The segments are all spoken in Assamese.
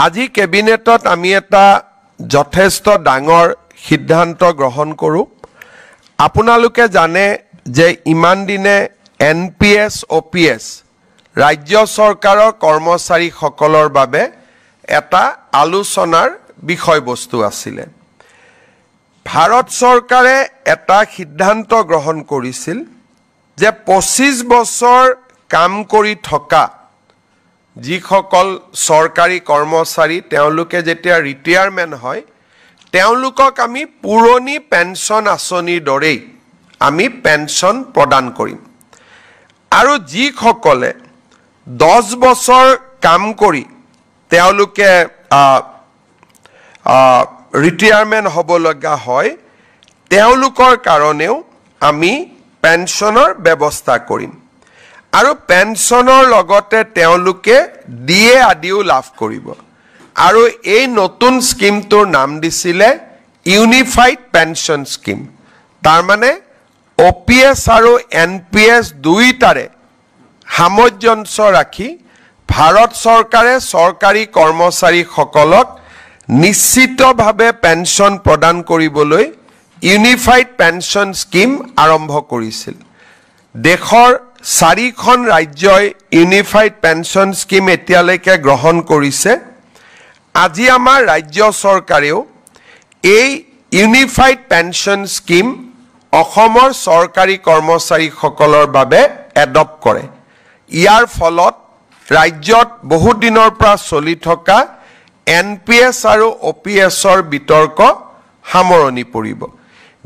আজি কেবিনেটত আমি এটা যথেষ্ট ডাঙৰ সিদ্ধান্ত গ্ৰহণ কৰোঁ। আপোনালোকে জানে যে ইমান দিনে NPS OPS ৰাজ্য চৰকাৰৰ কৰ্মচাৰীসকলৰ বাবে এটা আলোচনাৰ বিষয়বস্তু আছিল। ভাৰত চৰকাৰে এটা সিদ্ধান্ত গ্ৰহণ কৰিছিল যে 25 বছৰ কাম কৰি থকা যিসকল চৰকাৰী কৰ্মচাৰী তেওঁলোকে যেতিয়া ৰিটায়াৰমেণ্ট হয় তেওঁলোকক আমি পুৰণি পেনশন আঁচনিৰ দৰেই আমি পেনশন প্ৰদান কৰিম। আৰু যিসকলে 10 বছৰ কাম কৰি তেওঁলোকে ৰিটায়াৰমেণ্ট হ'ব লগা হয় তেওঁলোকৰ কাৰণেও আমি পেনশনৰ ব্যৱস্থা কৰিম। আৰু পেনশনৰ লগতে তেওঁলোকে ডিএ আদিও লাভ কৰিব। আৰু এই নতুন স্কিমটোৰ নাম দিছিলে ইউনিফাইড পেনশন স্কিম। তাৰ মানে OPS আৰু NPS দুইটাৰে সামঞ্জস্য ৰাখি ভাৰত চৰকাৰে চৰকাৰী কৰ্মচাৰীসকলক নিশ্চিতভাৱে পেনশন প্ৰদান কৰিবলৈ ইউনিফাইড পেনশন স্কিম আৰম্ভ কৰিছিল। দেশৰ 4খন ৰাজ্যই ইউনিফাইড পেনশন স্কিম এতিয়ালৈকে গ্ৰহণ কৰিছে। আজি আমাৰ ৰাজ্য চৰকাৰেও এই ইউনিফাইড পেনশন স্কিম অসমৰ চৰকাৰী কৰ্মচাৰীসকলৰ বাবে এডপ্ট কৰে। ইয়াৰ ফলত ৰাজ্যত বহুত দিনৰ পৰা চলি থকা NPS আৰু OPSৰ বিতৰ্ক সামৰণি পৰিব।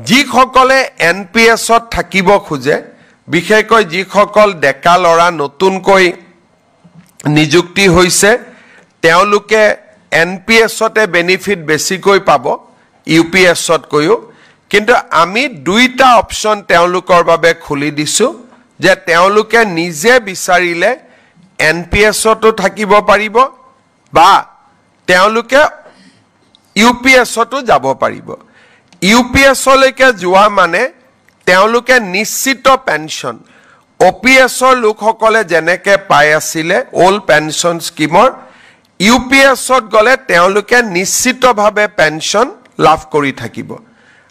যিসকলে NPSত থাকিব খোজে বিশেষকৈ যিসকল ডেকা ল'ৰা নতুনকৈ নিযুক্তি হৈছে তেওঁলোকে NPSতে বেনিফিট বেছিকৈ পাব UPSতকৈও। কিন্তু আমি দুইটা অপচন তেওঁলোকৰ বাবে খুলি দিছোঁ যে তেওঁলোকে নিজে বিচাৰিলে NPSতো থাকিব পাৰিব বা তেওঁলোকে UPSতো যাব পাৰিব। UPSলৈকে যোৱা মানে তেওঁলোকে নিশ্চিত পেনশন OPSৰ লোকসকলে যেনেকৈ পাই আছিলে ওল্ড পেনশন স্কিমৰ UPSত গ'লে তেওঁলোকে নিশ্চিতভাৱে পেনশন লাভ কৰি থাকিব।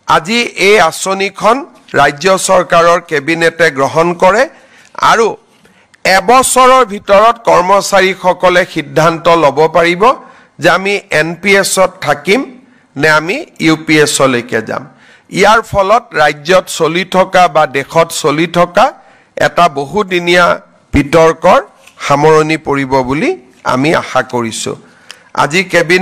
আজি এই আঁচনিখন ৰাজ্য চৰকাৰৰ কেবিনেটে গ্ৰহণ কৰে আৰু এবছৰৰ ভিতৰত কৰ্মচাৰীসকলে সিদ্ধান্ত ল'ব পাৰিব যে আমি NPSত থাকিম নে আমি UPSলৈকে যাম। ইয়াৰ ফলত ৰাজ্যত চলি থকা বা দেশত চলি থকা এটা বহুদিনীয়া বিতৰ্কৰ সামৰণি পৰিব বুলি আমি আশা কৰিছোঁ। আজি কেবিনেট